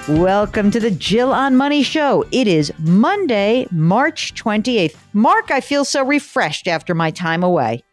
Welcome to the Jill on Money Show. It is Monday, March 28th. Mark, I feel so refreshed after my time away.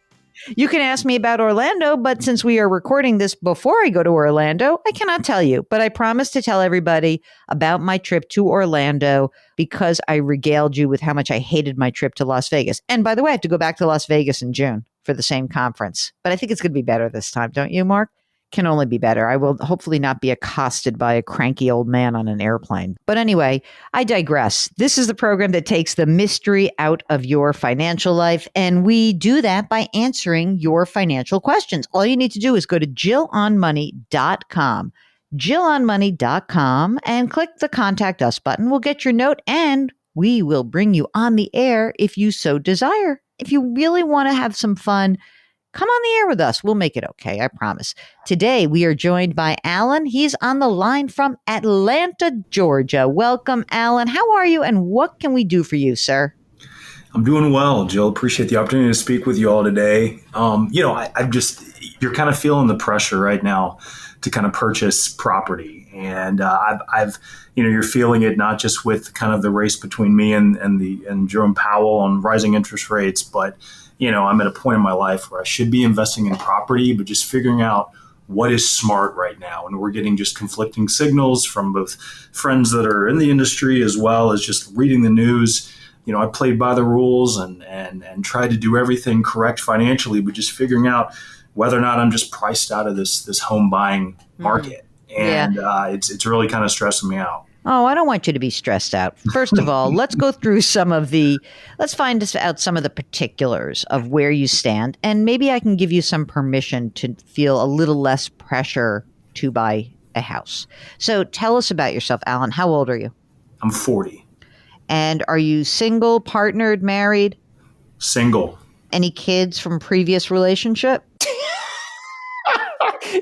You can ask me about Orlando, but since we are recording this before I go to Orlando, I cannot tell you. But I promise to tell everybody about my trip to Orlando because I regaled you with how much I hated my trip to Las Vegas. And by the way, I have to go back to Las Vegas in June for the same conference. But I think it's going to be better this time, don't you, Mark? Can only be better. I will hopefully not be accosted by a cranky old man on an airplane. But anyway, I digress. This is the program that takes the mystery out of your financial life, and we do that by answering your financial questions. All you need to do is go to jillonmoney.com, jillonmoney.com, and click the Contact Us button. We'll get your note, and we will bring you on the air if you so desire. If you really want to have some fun, come on the air with us. We'll make it okay, I promise. Today, we are joined by Alan. He's on the line from Atlanta, Georgia. Welcome, Alan. How are you, and what can we do for you, sir? I'm doing well, Jill. Appreciate the opportunity to speak with you all today. You're kind of feeling the pressure right now to kind of purchase property. And you're feeling it not just with kind of the race between me and Jerome Powell on rising interest rates, but I'm at a point in my life where I should be investing in property, but just figuring out what is smart right now. And we're getting just conflicting signals from both friends that are in the industry as well as just reading the news. I played by the rules and tried to do everything correct financially, but just figuring out whether or not I'm just priced out of this home buying market. And it's really kind of stressing me out. Oh, I don't want you to be stressed out. First of all, let's go through let's find out some of the particulars of where you stand. And maybe I can give you some permission to feel a little less pressure to buy a house. So tell us about yourself, Alan. How old are you? I'm 40. And are you single, partnered, married? Single. Any kids from previous relationship?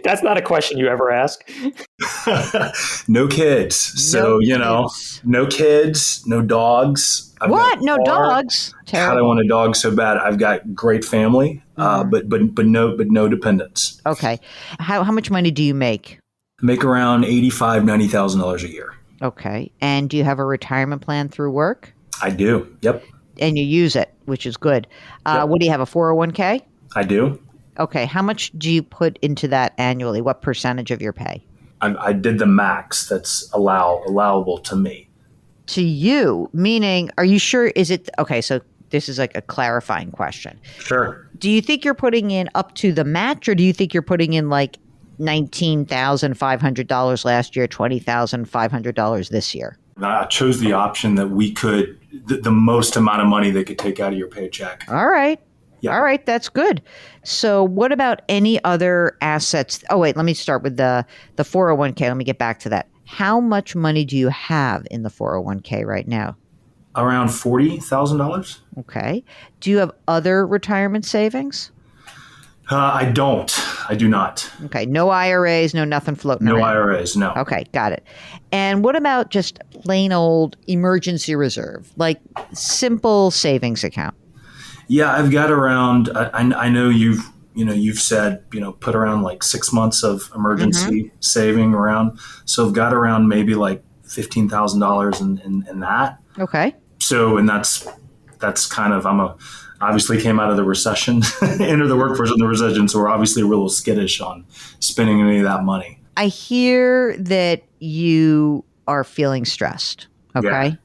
That's not a question you ever ask. No kids. So, no kids, no dogs. What? No dogs? Terrible. God, I want a dog so bad. I've got great family, but no dependents. Okay. How much money do you make? Make around $85,000, $90,000 a year. Okay. And do you have a retirement plan through work? I do. Yep. And you use it, which is good. Yep. What do you have, a 401k? I do. Okay. How much do you put into that annually? What percentage of your pay? I did the max that's allowable to me. To you? Meaning, are you sure? Is it okay? So this is like a clarifying question. Sure. Do you think you're putting in up to the match, or do you think you're putting in like $19,500 last year, $20,500 this year? I chose the option that we could, the most amount of money they could take out of your paycheck. All right. Yep. All right. That's good. So what about any other assets? Oh, wait, let me start with the 401k. Let me get back to that. How much money do you have in the 401k right now? Around $40,000. Okay. Do you have other retirement savings? I don't. I do not. Okay. No IRAs, no nothing floating around. No IRAs, no. Okay. Got it. And what about just plain old emergency reserve, like simple savings account? Yeah, I've got around, I know you've said, put around like 6 months of emergency saving around. So I've got around maybe like $15,000 in that. Okay. So, and that's kind of, obviously came out of the recession, entered the workforce in the recession. So we're obviously a little skittish on spending any of that money. I hear that you are feeling stressed. Okay. Yeah.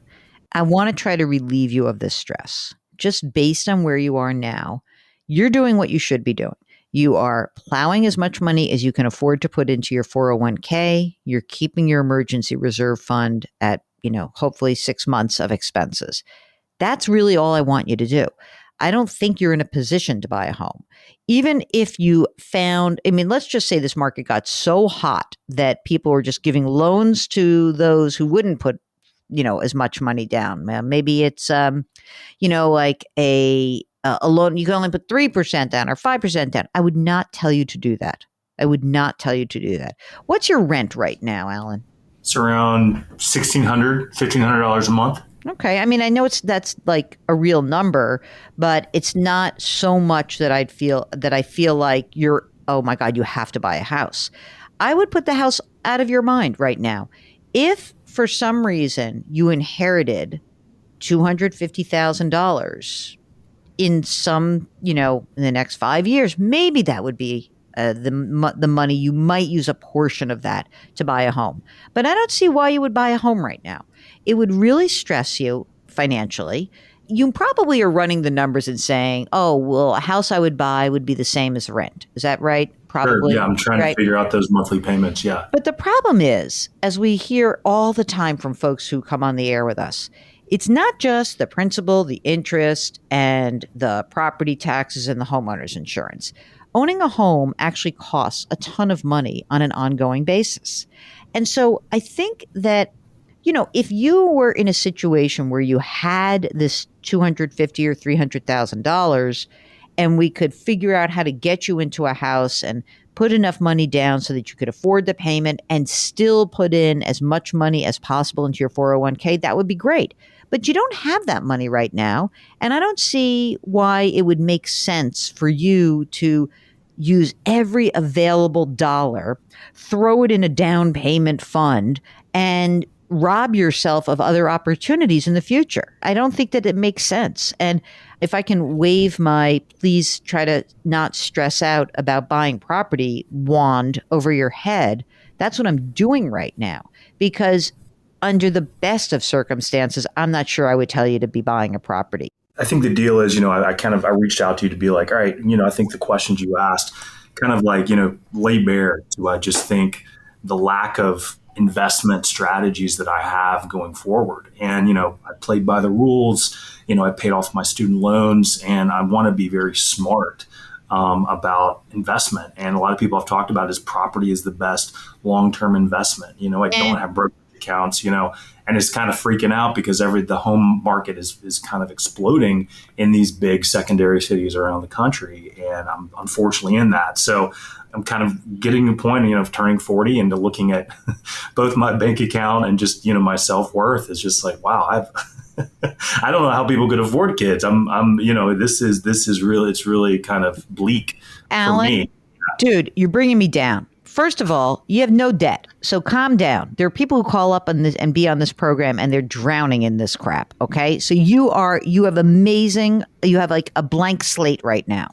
I want to try to relieve you of this stress. Just based on where you are now, you're doing what you should be doing. You are plowing as much money as you can afford to put into your 401k. You're keeping your emergency reserve fund at, hopefully 6 months of expenses. That's really all I want you to do. I don't think you're in a position to buy a home. Even if you found, let's just say this market got so hot that people were just giving loans to those who wouldn't put, as much money down. Maybe it's, like a loan, you can only put 3% down or 5% down. I would not tell you to do that. What's your rent right now, Alan? It's around $1,600, $1,500 a month. Okay. I know that's like a real number, but it's not so much that I feel like you're, oh my God, you have to buy a house. I would put the house out of your mind right now. If for some reason you inherited $250,000 in some, in the next 5 years, maybe that would be the money. You might use a portion of that to buy a home. But I don't see why you would buy a home right now. It would really stress you financially. You probably are running the numbers and saying, oh, well, a house I would buy would be the same as rent. Is that right? Sure. Probably. Yeah, I'm trying to Right. figure out those monthly payments. Yeah. But the problem is, as we hear all the time from folks who come on the air with us, it's not just the principal, the interest, and the property taxes and the homeowner's insurance. Owning a home actually costs a ton of money on an ongoing basis. And so I think that, if you were in a situation where you had this $250,000 or $300,000 and we could figure out how to get you into a house and put enough money down so that you could afford the payment and still put in as much money as possible into your 401k, that would be great. But you don't have that money right now. And I don't see why it would make sense for you to use every available dollar, throw it in a down payment fund, and rob yourself of other opportunities in the future. I don't think that it makes sense. And if I can wave my please try to not stress out about buying property wand over your head, that's what I'm doing right now. Because under the best of circumstances, I'm not sure I would tell you to be buying a property. I think the deal is, I reached out to you to be like, all right, I think the questions you asked kind of like, lay bare to, I just think the lack of investment strategies that I have going forward. And, I played by the rules, I paid off my student loans, and I want to be very smart about investment. And a lot of people have talked about is property is the best long-term investment. I don't have brokerage accounts, and it's kind of freaking out because the home market is kind of exploding in these big secondary cities around the country. And I'm unfortunately in that. So I'm kind of getting to the point, of turning 40 and to looking at both my bank account and just, my self-worth is just like, wow, I don't know how people could afford kids. This is really, it's really kind of bleak Alan, for me. Dude, you're bringing me down. First of all, you have no debt. So calm down. There are people who call up on this and be on this program and they're drowning in this crap. Okay. So you have like a blank slate right now.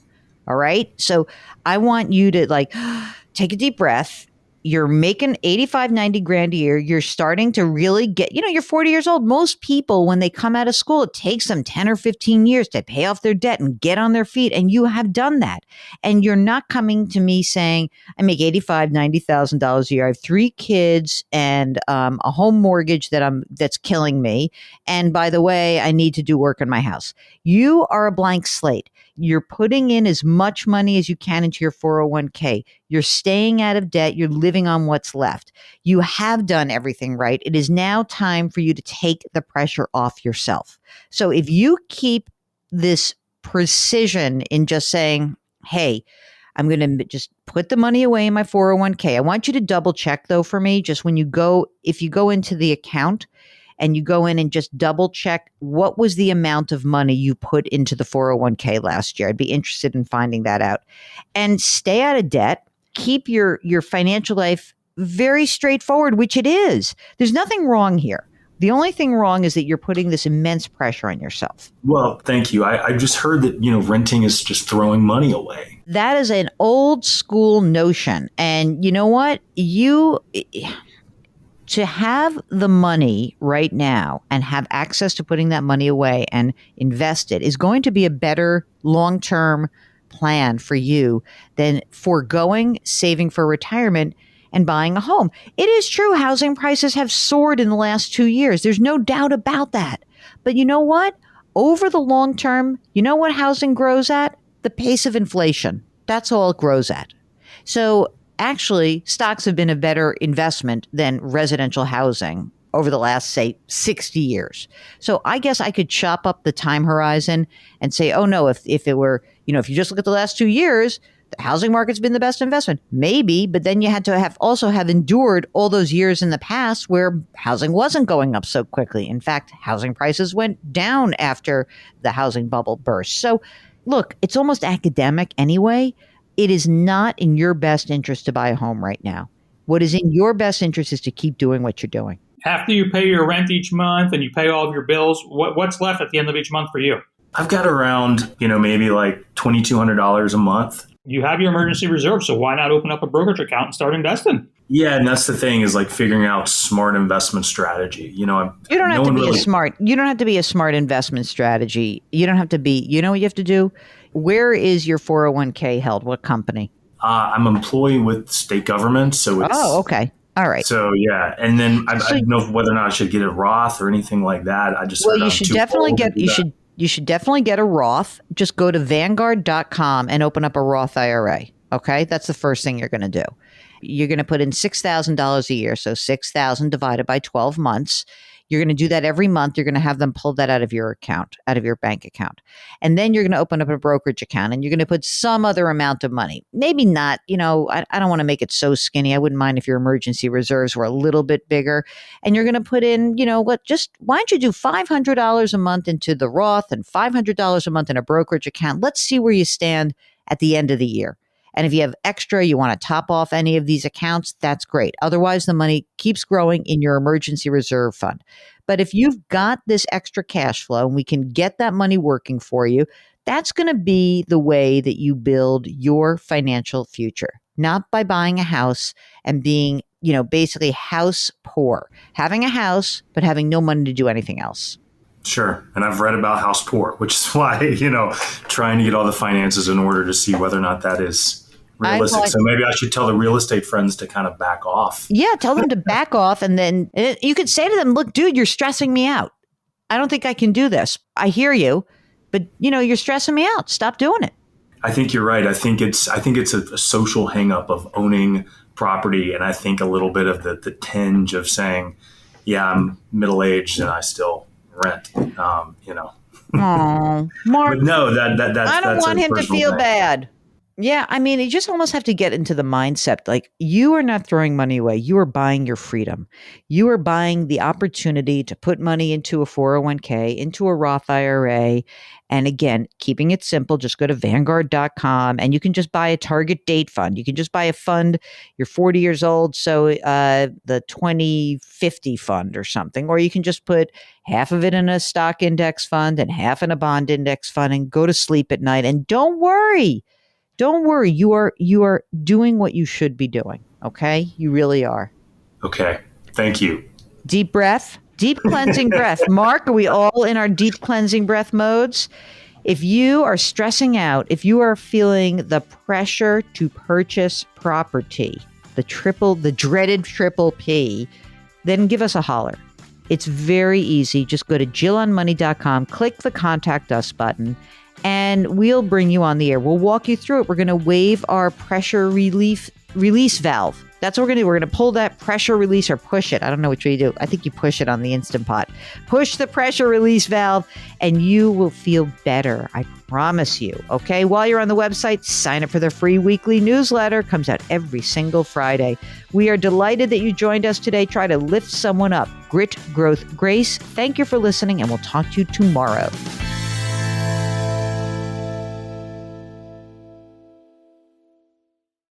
All right. So I want you to take a deep breath. You're making 85, 90 grand a year. You're starting to really get, you're 40 years old. Most people, when they come out of school, it takes them 10 or 15 years to pay off their debt and get on their feet. And you have done that. And you're not coming to me saying, I make $85,000, $90,000 a year. I have 3 kids and a home mortgage that's killing me. And by the way, I need to do work on my house. You are a blank slate. You're putting in as much money as you can into your 401k. You're staying out of debt. You're living on what's left. You have done everything right. It is now time for you to take the pressure off yourself. So if you keep this precision in just saying, hey, I'm going to just put the money away in my 401k. I want you to double check though for me, just if you go into the account, and you go in and just double check what was the amount of money you put into the 401k last year. I'd be interested in finding that out. And stay out of debt. Keep your financial life very straightforward, which it is. There's nothing wrong here. The only thing wrong is that you're putting this immense pressure on yourself. Well, thank you. I just heard that, renting is just throwing money away. That is an old school notion. And you know what? To have the money right now and have access to putting that money away and invest it is going to be a better long-term plan for you than foregoing saving for retirement and buying a home. It is true housing prices have soared in the last 2 years. There's no doubt about that. But you know what? Over the long term, you know what housing grows at? The pace of inflation. That's all it grows at. So actually, stocks have been a better investment than residential housing over the last, say, 60 years. So I guess I could chop up the time horizon and say, oh no, if it were, if you just look at the last 2 years, the housing market's been the best investment. Maybe, but then you had to also have endured all those years in the past where housing wasn't going up so quickly. In fact, housing prices went down after the housing bubble burst. So look, it's almost academic anyway. It is not in your best interest to buy a home right now. What is in your best interest is to keep doing what you're doing. After you pay your rent each month and you pay all of your bills, what's left at the end of each month for you? I've got around, maybe like $2,200 a month. You have your emergency reserve, so why not open up a brokerage account and start investing? Yeah, and that's the thing is like figuring out smart investment strategy. You don't have to be You don't have to be a smart investment strategy. You don't have to be. You know what you have to do? Where is your 401k held? What company? I'm employee with state government, so it's. Oh, okay. All right. So yeah, and then I don't know whether or not I should get a Roth or anything like that. I just you should definitely get you should definitely get a Roth. Just go to Vanguard.com and open up a Roth IRA. Okay, that's the first thing you're going to do. You're going to put in $6,000 a year, so 6,000 divided by 12 months. You're going to do that every month. You're going to have them pull that out of your account, out of your bank account. And then you're going to open up a brokerage account and you're going to put some other amount of money. Maybe not, I don't want to make it so skinny. I wouldn't mind if your emergency reserves were a little bit bigger. And you're going to put in, why don't you do $500 a month into the Roth and $500 a month in a brokerage account? Let's see where you stand at the end of the year. And if you have extra, you want to top off any of these accounts, that's great. Otherwise, the money keeps growing in your emergency reserve fund. But if you've got this extra cash flow and we can get that money working for you, that's going to be the way that you build your financial future, not by buying a house and being, basically house poor, having a house, but having no money to do anything else. Sure. And I've read about house poor, which is why, trying to get all the finances in order to see whether or not that is realistic. So maybe I should tell the real estate friends to kind of back off. Yeah, tell them to back off. And then you could say to them, look, dude, you're stressing me out. I don't think I can do this. I hear you, but you're stressing me out. Stop doing it. I think you're right. I think it's a social hang up of owning property. And I think a little bit of the tinge of saying, yeah, I'm middle-aged and I still rent, Oh, Mark. But no, that's I don't want him to feel thing. Bad. Yeah, I mean, you just almost have to get into the mindset. Like, you are not throwing money away. You are buying your freedom. You are buying the opportunity to put money into a 401k, into a Roth IRA. And again, keeping it simple, just go to Vanguard.com and you can just buy a target date fund. You can just buy a fund. You're 40 years old, so the 2050 fund or something. Or you can just put half of it in a stock index fund and half in a bond index fund and go to sleep at night. And don't worry. Don't worry. You are doing what you should be doing. Okay? You really are. Okay. Thank you. Deep breath. Deep cleansing breath. Mark, are we all in our deep cleansing breath modes? If you are stressing out, if you are feeling the pressure to purchase property, the dreaded triple P, then give us a holler. It's very easy. Just go to JillOnMoney.com, click the Contact Us button, and we'll bring you on the air. We'll walk you through it. We're going to waive our pressure release valve. That's what we're going to do. We're going to pull that pressure release or push it. I don't know which way you do. I think you push it on the Instant Pot. Push the pressure release valve and you will feel better. I promise you. Okay. While you're on the website, sign up for the free weekly newsletter. Comes out every single Friday. We are delighted that you joined us today. Try to lift someone up. Grit, growth, grace. Thank you for listening and we'll talk to you tomorrow.